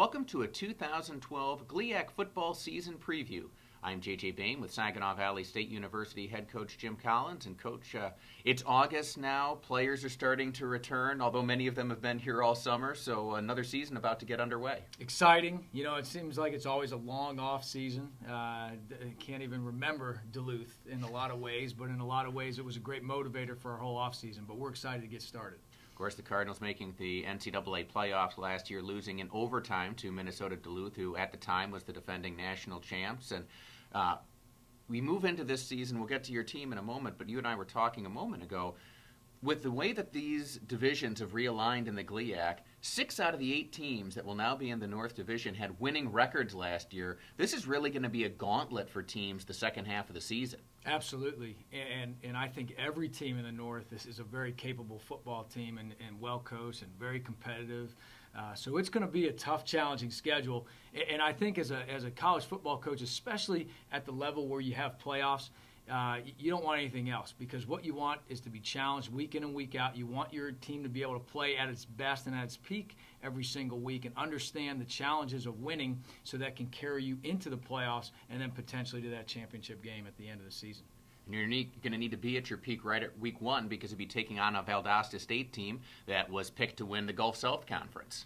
Welcome to a 2012 GLIAC football season preview. I'm J.J. Bain with Saginaw Valley State University head coach Jim Collins. And Coach, it's August now. Players are starting to return, although many of them have been here all summer, so another season about to get underway. Exciting. You know, it seems like it's always a long off season. I can't even remember Duluth in a lot of ways, but in a lot of ways it was a great motivator for our whole off season. But we're excited to get started. Of course, the Cardinals making the NCAA playoffs last year, losing in overtime to Minnesota Duluth, who at the time was the defending national champs. And we move into this season. We'll get to your team in a moment, but you and I were talking a moment ago. With the way that these divisions have realigned in the GLIAC, 6 out of the 8 teams that will now be in the North Division had winning records last year. This is really going to be a gauntlet for teams the second half of the season. Absolutely, and I think every team in the North, this is a very capable football team and well coached and very competitive. So it's going to be a tough, challenging schedule. And I think as a college football coach, especially at the level where you have playoffs, you don't want anything else, because what you want is to be challenged week in and week out. You want your team to be able to play at its best and at its peak every single week and understand the challenges of winning, so that can carry you into the playoffs and then potentially to that championship game at the end of the season. And you're going to need to be at your peak right at week 1, because you'll be taking on a Valdosta State team that was picked to win the Gulf South Conference.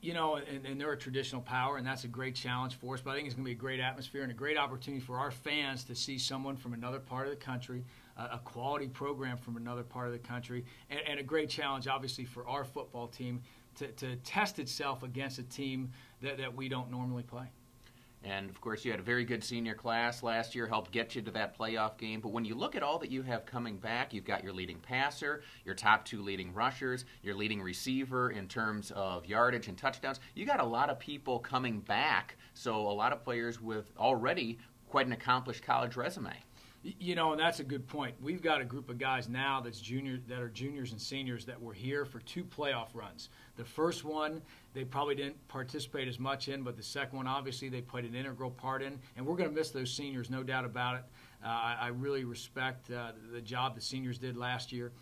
You know, and they're a traditional power, and that's a great challenge for us. But I think it's going to be a great atmosphere and a great opportunity for our fans to see someone from another part of the country, a quality program from another part of the country, and a great challenge, obviously, for our football team to test itself against a team that we don't normally play. And, of course, you had a very good senior class last year, helped get you to that playoff game. But when you look at all that you have coming back, you've got your leading passer, your top 2 leading rushers, your leading receiver in terms of yardage and touchdowns. You got a lot of people coming back, so a lot of players with already quite an accomplished college resume. You know, and that's a good point. We've got a group of guys now that are juniors and seniors that were here for 2 playoff runs. The first one, they probably didn't participate as much in, but the second one, obviously, they played an integral part in. And we're going to miss those seniors, no doubt about it. I really respect the job the seniors did last year.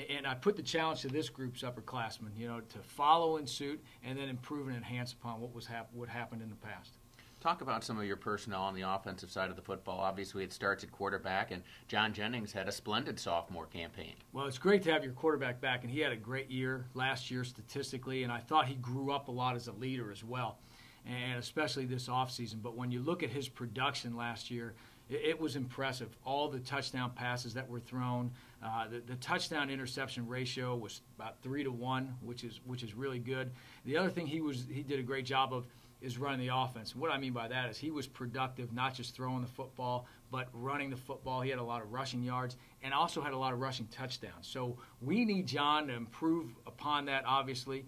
And I put the challenge to this group's upperclassmen, you know, to follow in suit and then improve and enhance upon what happened in the past. Talk about some of your personnel on the offensive side of the football. Obviously, it starts at quarterback, and John Jennings had a splendid sophomore campaign. Well, it's great to have your quarterback back, and he had a great year last year statistically, and I thought he grew up a lot as a leader as well, and especially this offseason. But when you look at his production last year, it was impressive. All the touchdown passes that were thrown, the touchdown interception ratio was about 3-1, which is really good. The other thing he did a great job of is running the offense. What I mean by that is he was productive, not just throwing the football, but running the football. He had a lot of rushing yards and also had a lot of rushing touchdowns. So we need John to improve upon that, obviously,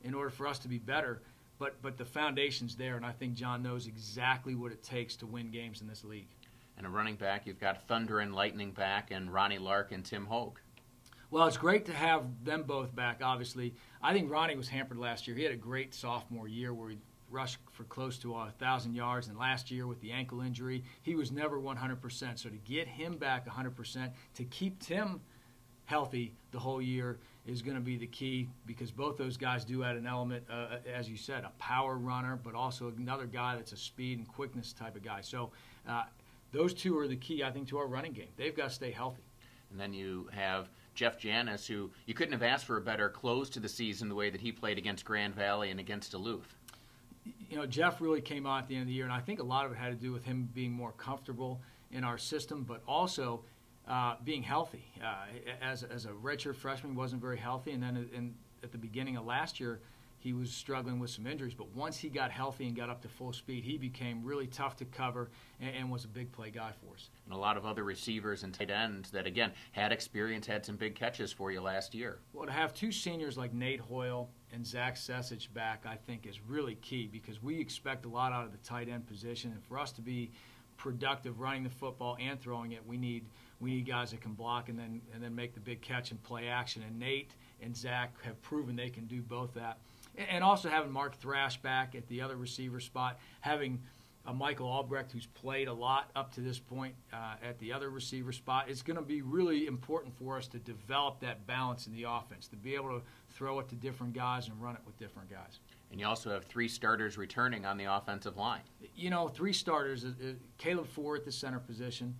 in order for us to be better. But the foundation's there, and I think John knows exactly what it takes to win games in this league. And a running back, you've got Thunder and Lightning back, and Ronnie Lark and Tim Hogue. Well, it's great to have them both back, obviously. I think Ronnie was hampered last year. He had a great sophomore year where he rushed for close to 1,000 yards, and last year with the ankle injury, he was never 100%. So to get him back 100%, to keep Tim healthy the whole year is going to be the key, because both those guys do add an element, as you said, a power runner, but also another guy that's a speed and quickness type of guy. So those 2 are the key, I think, to our running game. They've got to stay healthy. And then you have Jeff Janis, who you couldn't have asked for a better close to the season the way that he played against Grand Valley and against Duluth. You know, Jeff really came on at the end of the year, and I think a lot of it had to do with him being more comfortable in our system, but also being healthy. As a redshirt freshman, he wasn't very healthy, and then at the beginning of last year, he was struggling with some injuries. But once he got healthy and got up to full speed, he became really tough to cover and was a big play guy for us. And a lot of other receivers and tight ends that, again, had experience, had some big catches for you last year. Well, to have 2 seniors like Nate Hoyle and Zach Sesich back, I think, is really key, because we expect a lot out of the tight end position. And for us to be productive running the football and throwing it, we need guys that can block and then make the big catch and play action. And Nate and Zach have proven they can do both that. And also having Mark Thrash back at the other receiver spot, having Michael Albrecht, who's played a lot up to this point at the other receiver spot. It's going to be really important for us to develop that balance in the offense, to be able to throw it to different guys and run it with different guys. And you also have 3 starters returning on the offensive line. 3 starters. Caleb Ford at the center position.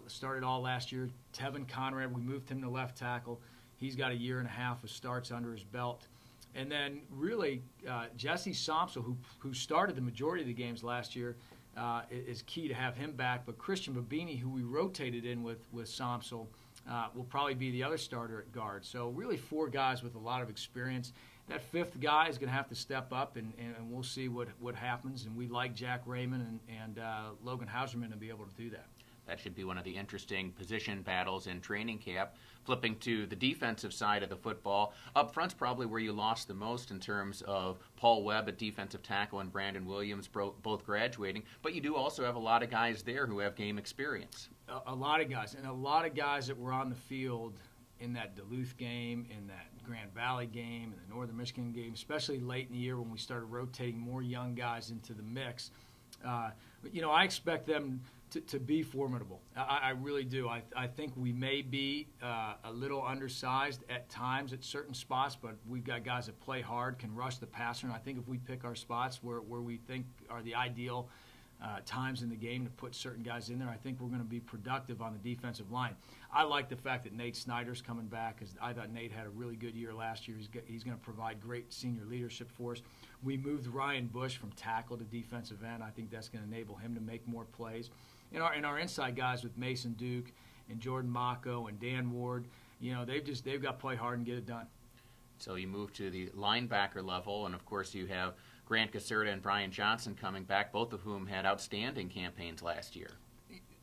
Started all last year. Tevin Conrad, we moved him to left tackle. He's got a year and a half of starts under his belt. And then really Jesse Somsel, who started the majority of the games last year, is key to have him back. But Christian Babini, who we rotated in with Somsel, will probably be the other starter at guard. So really 4 guys with a lot of experience. That 5th guy is going to have to step up, and we'll see what happens. And we like Jack Raymond and Logan Hauserman to be able to do that. That should be one of the interesting position battles in training camp. Flipping to the defensive side of the football, up front's probably where you lost the most in terms of Paul Webb at defensive tackle and Brandon Williams both graduating. But you do also have a lot of guys there who have game experience. A lot of guys, and a lot of guys that were on the field in that Duluth game, in that Grand Valley game, in the Northern Michigan game, especially late in the year when we started rotating more young guys into the mix. I expect them to be formidable. I really do. I think we may be a little undersized at times at certain spots, but we've got guys that play hard, can rush the passer, and I think if we pick our spots where we think are the ideal times in the game to put certain guys in there, I think we're going to be productive on the defensive line. I like the fact that Nate Snyder's coming back, because I thought Nate had a really good year last year. He's going to provide great senior leadership for us. We moved Ryan Bush from tackle to defensive end. I think that's going to enable him to make more plays. And our inside guys with Mason Duke and Jordan Mako and Dan Ward, they've got to play hard and get it done. So you move to the linebacker level, and of course you have Grant Caserta and Brian Johnson coming back, both of whom had outstanding campaigns last year.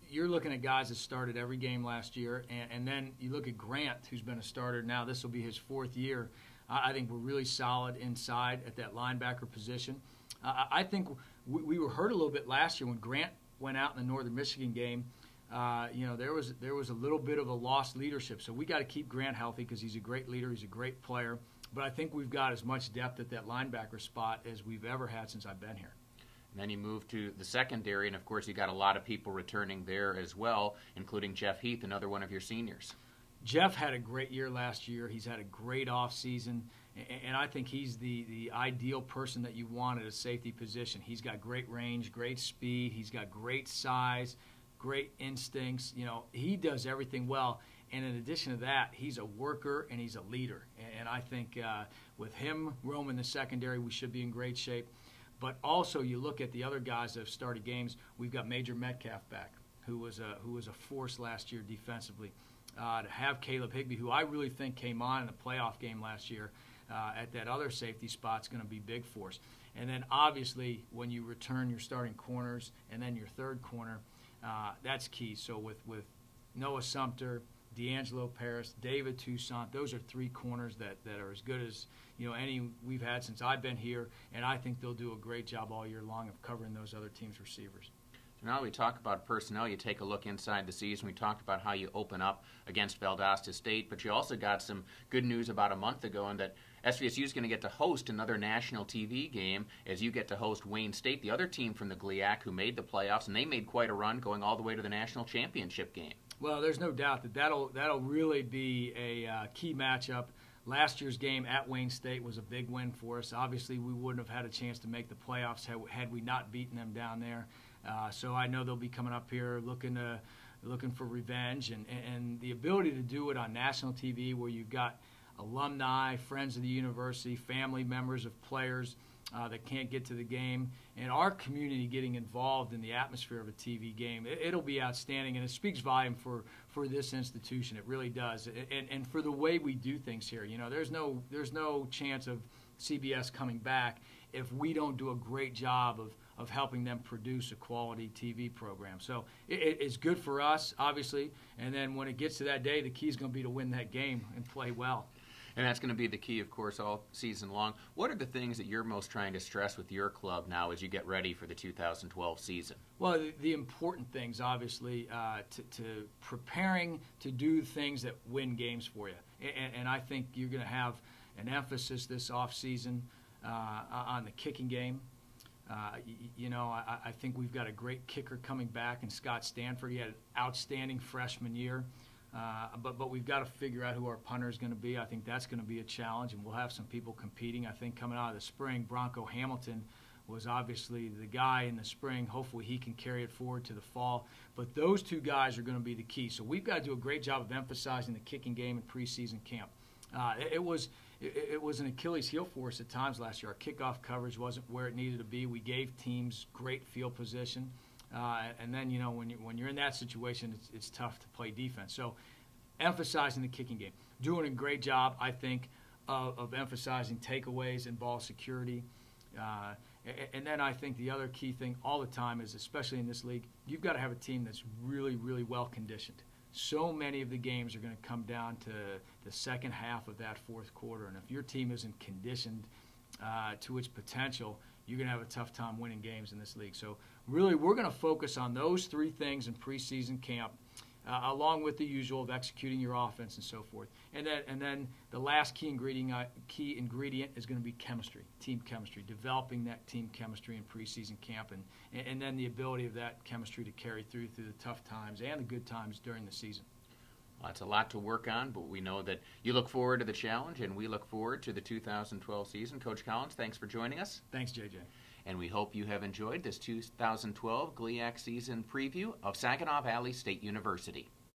You're looking at guys that started every game last year, and then you look at Grant, who's been a starter now. This will be his 4th year. I think we're really solid inside at that linebacker position. I think we were hurt a little bit last year when Grant went out in the Northern Michigan game. There was a little bit of a lost leadership. So we got to keep Grant healthy because he's a great leader. He's a great player. But I think we've got as much depth at that linebacker spot as we've ever had since I've been here. And then you move to the secondary, and of course you got a lot of people returning there as well, including Jeff Heath, another one of your seniors. Jeff had a great year last year. He's had a great offseason, and I think he's the ideal person that you want at a safety position. He's got great range, great speed. He's got great size, great instincts. He does everything well. And in addition to that, he's a worker and he's a leader. And I think with him roaming the secondary, we should be in great shape. But also, you look at the other guys that have started games. We've got Major Metcalf back, who was a force last year defensively. To have Caleb Higbee, who I really think came on in the playoff game last year at that other safety spot, is going to be big for us. And then obviously, when you return your starting corners and then your third corner, that's key. So with Noah Sumter, D'Angelo Paris, David Toussaint, those are 3 corners that are as good as any we've had since I've been here, and I think they'll do a great job all year long of covering those other teams' receivers. So now we talk about personnel. You take a look inside the season. We talked about how you open up against Valdosta State, but you also got some good news about a month ago in that SVSU is going to get to host another national TV game as you get to host Wayne State, the other team from the GLIAC who made the playoffs, and they made quite a run going all the way to the national championship game. Well, there's no doubt that'll really be a key matchup. Last year's game at Wayne State was a big win for us. Obviously, we wouldn't have had a chance to make the playoffs had we not beaten them down there. So I know they'll be coming up here looking for revenge, and the ability to do it on national TV where you've got alumni, friends of the university, family members of players that can't get to the game, and our community getting involved in the atmosphere of a TV game. It'll be outstanding, and it speaks volume for this institution. It really does, and for the way we do things here. There's no chance of CBS coming back if we don't do a great job of helping them produce a quality TV program. So it's good for us, obviously, and then when it gets to that day, the key is going to be to win that game and play well. And that's going to be the key, of course, all season long. What are the things that you're most trying to stress with your club now as you get ready for the 2012 season? Well, the important things, obviously, to preparing to do things that win games for you. And I think you're going to have an emphasis this offseason on the kicking game. I think we've got a great kicker coming back in Scott Stanford. He had an outstanding freshman year. But we've got to figure out who our punter is going to be. I think that's going to be a challenge, and we'll have some people competing. I think coming out of the spring, Bronco Hamilton was obviously the guy in the spring. Hopefully he can carry it forward to the fall. But those two guys are going to be the key. So we've got to do a great job of emphasizing the kicking game in preseason camp. It was an Achilles heel for us at times last year. Our kickoff coverage wasn't where it needed to be. We gave teams great field position. And then, when you're in that situation, it's tough to play defense. So emphasizing the kicking game. Doing a great job, I think, of emphasizing takeaways and ball security. And then I think the other key thing all the time is, especially in this league, you've got to have a team that's really, really well conditioned. So many of the games are going to come down to the second half of that fourth quarter. And if your team isn't conditioned to its potential, you're going to have a tough time winning games in this league. So really, we're going to focus on those three things in preseason camp, along with the usual of executing your offense and so forth. And then the last key ingredient is going to be chemistry, team chemistry, developing that team chemistry in preseason camp, and then the ability of that chemistry to carry through the tough times and the good times during the season. Well, it's a lot to work on, but we know that you look forward to the challenge, and we look forward to the 2012 season. Coach Collins, thanks for joining us. Thanks, JJ. And we hope you have enjoyed this 2012 GLIAC season preview of Saginaw Valley State University.